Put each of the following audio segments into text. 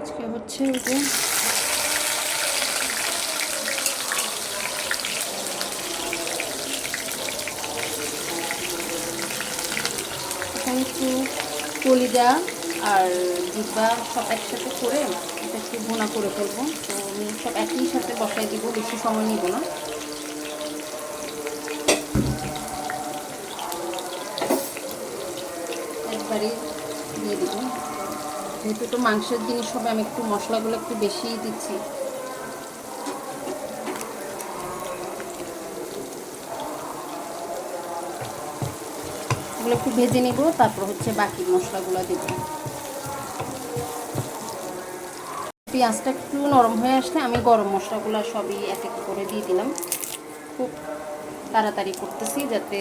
আজকে হচ্ছে ওই যে এখন একটু কলিজা আর জিহ্বা সব একসাথে করে এটা একটু ভুনা করে ফেলবো। তো আমি সব একই সাথে বসাই দিব, বেশি সময় নিব না। একবারে দিয়ে দিব, যেহেতু তো মাংসের জিনিস হবে আমি একটু মশলাগুলো একটু বেশিই দিচ্ছি। এগুলো একটু ভেজে নিব, তারপর হচ্ছে বাকি মশলাগুলো দেব। পেঁয়াজটা একটু নরম হয়ে আসলে আমি গরম মশলাগুলো সবই এক এক করে দিয়ে দিলাম। খুব তাড়াতাড়ি করতেছি যাতে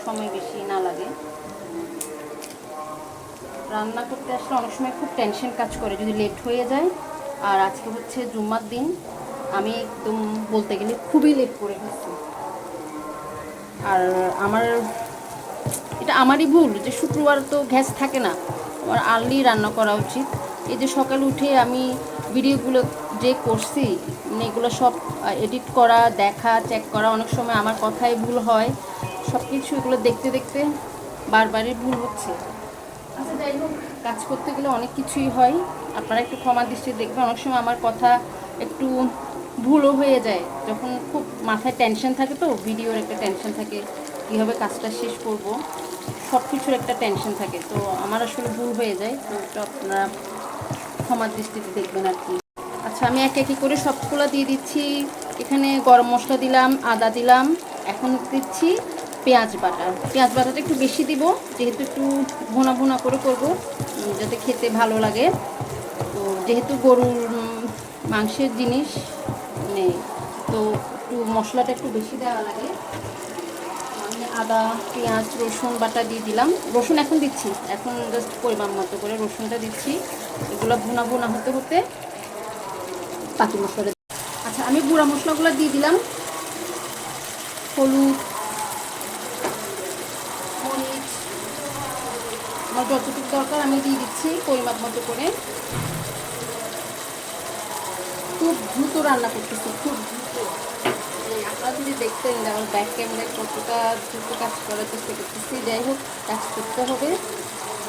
সময় বেশি না লাগে। রান্না করতে আসলে অনেক সময় খুব টেনশন কাজ করে যদি লেট হয়ে যায়। আর আজকে হচ্ছে জুম্মার দিন, আমি একদম বলতে গেলে খুবই লেট করে ফেলছি। আর এটা আমারই ভুল যে শুক্রবার তো গ্যাস থাকে না, আমার আর্লি রান্না করা উচিত। এই যে সকালে উঠে আমি ভিডিওগুলো যে করছি, মানে এগুলো সব এডিট করা, দেখা, চেক করা, অনেক সময় আমার কথাই ভুল হয়। সব কিছু এগুলো দেখতে দেখতে বারবারই ভুল হচ্ছে। আচ্ছা যাই হোক, কাজ করতে গেলে অনেক কিছুই হয়, আপনারা একটু ক্ষমা দৃষ্টি দেখবেন। অনেক সময় আমার কথা একটু ভুলও হয়ে যায়, যখন খুব মাথায় টেনশন থাকে, তো ভিডিওর একটা টেনশন থাকে, কীভাবে কাজটা শেষ করব, সব কিছুর একটা টেনশন থাকে, তো আমার আসলে ভুল হয়ে যায়। তো এটা আপনারা ক্ষমার দৃষ্টিতে দেখবেন আর কি। আচ্ছা আমি এক একই করে সবগুলো দিয়ে দিচ্ছি। এখানে গরম মশলা দিলাম, আদা দিলাম, এখন দিচ্ছি পেঁয়াজ বাটা। পেঁয়াজ বাটাটা একটু বেশি দিব, যেহেতু একটু ভুনা ভুনা করে করব, যাতে খেতে ভালো লাগে। তো যেহেতু গরুর মাংসের জিনিস নেই, তো একটু মশলাটা একটু বেশি দেওয়া লাগে। আমি আদা, পেঁয়াজ, রসুন বাটা দিয়ে দিলাম। রসুন এখন দিচ্ছি, এখন জাস্ট পরিমাণ মতো করে রসুনটা দিচ্ছি। এগুলো ভুনা ভুনা হতে হতে বাকি মশলা। আচ্ছা আমি গুঁড়া মশলাগুলো দিয়ে দিলাম, হলুদ, মরিচ, আমার যতটুকু দরকার আমি দিয়ে দিচ্ছি পরিমাপ মতো করে। খুব দ্রুত রান্না করতেছি, খুব দ্রুত। আপনারা যদি দেখতেন আমার ব্যাক ক্যামেরায় কতটা দ্রুত কাজ করার চেষ্টা করতেছি। যাই হোক, কাজ করতে হবে,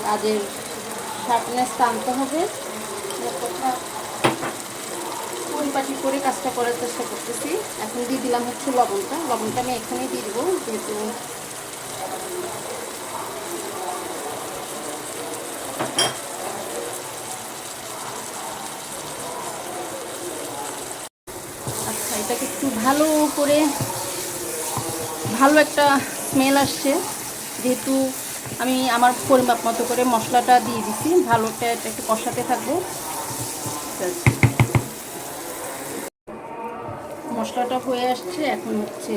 কাজের শার্পনেসটা আনতে হবে, কথা পরিপাটি করে কাজটা করার চেষ্টা করতেছি। এখন দিয়ে দিলাম হচ্ছে লবণটা। লবণটা আমি এখনই দিয়ে দেবো, যেহেতু আচ্ছা এটাকে একটু ভালো করে, ভালো একটা স্মেল আসছে, যেহেতু আমি আমার পরিমাপ মতো করে মশলাটা দিয়ে দিচ্ছি। ভালোটা এটা একটু কষাতে থাকবো। মশলাটা হয়ে আসছে, এখন হচ্ছে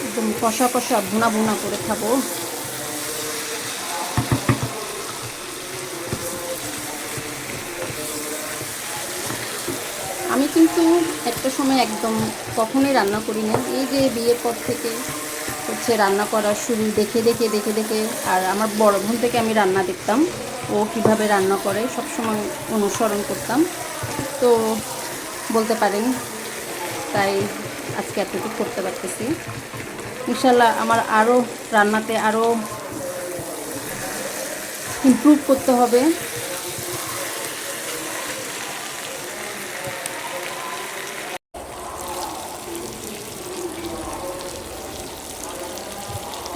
একদম কষা কষা ভুনা ভুনা করে খাবো। আমি কিন্তু একটা সময় একদম কখনোই রান্না করি না, এই যে বিয়ের পর থেকে হচ্ছে রান্না করা শুরু, দেখে দেখে দেখে দেখে। আর আমার বড় বোন থেকে আমি রান্না দেখতাম, ও কিভাবে রান্না করে সবসময় অনুসরণ করতাম, তো বলতে পারেন তাই আজকে এতটুকু করতে পারতেছি। ইনশাল্লাহ আমার আরও রান্নাতে আরও ইমপ্রুভ করতে হবে।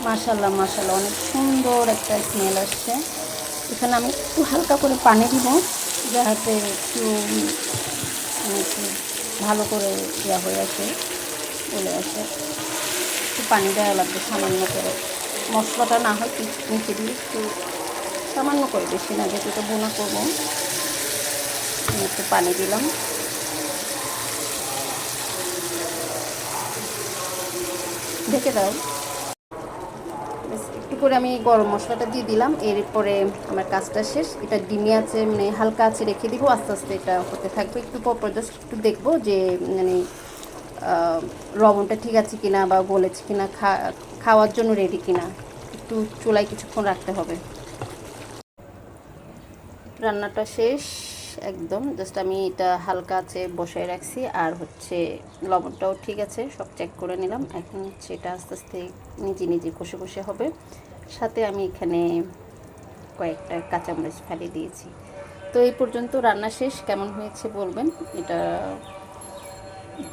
মাশাল্লাহ মাশাল্লাহ, অনেক সুন্দর একটা স্মেল আসছে। এখানে আমি একটু হালকা করে পানি দিব, যাতে একটু একটু ভালো করে ইয়া হয়ে আসে, চলে আসে। একটু পানি দেওয়া লাগবে সামান্য করে, মশলাটা না হয় নিচে দিয়ে একটু সামান্য করে, বেশি না, যেহেতু এটা বোনা করবো। একটু পানি দিলাম, ঢেকে দাও। একটু করে আমি গরম মশলাটা দিয়ে দিলাম। এরপরে আমার কাজটা শেষ। এটা ডিমে আছে মানে হালকা আছে রেখে দিব, আস্তে আস্তে এটা হতে থাকবে। একটু পর জাস্ট একটু দেখবো যে মানে লবণটা ঠিক আছে কিনা বা গলেছে কিনা, খাওয়ার জন্য রেডি কিনা। একটু চুলায় কিছুক্ষণ রাখতে হবে। রান্নাটা শেষ একদম, জাস্ট আমি এটা হালকা আছে বসায় রাখছি। আর হচ্ছে লবণটাও ঠিক আছে, সব চেক করে নিলাম। এখন হচ্ছে এটা আস্তে আস্তে নিজে নিজে কষে কষে হবে। সাথে আমি এখানে কয়েকটা কাঁচামরিচ ফেলে দিয়েছি। তো এই পর্যন্ত রান্না শেষ। কেমন হয়েছে বলবেন। এটা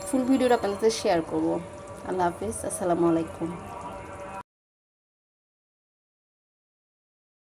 ফুল ভিডিওটা আপনাদের সাথে শেয়ার করব। আল্লাহ হাফিজ, আসসালামু আলাইকুম।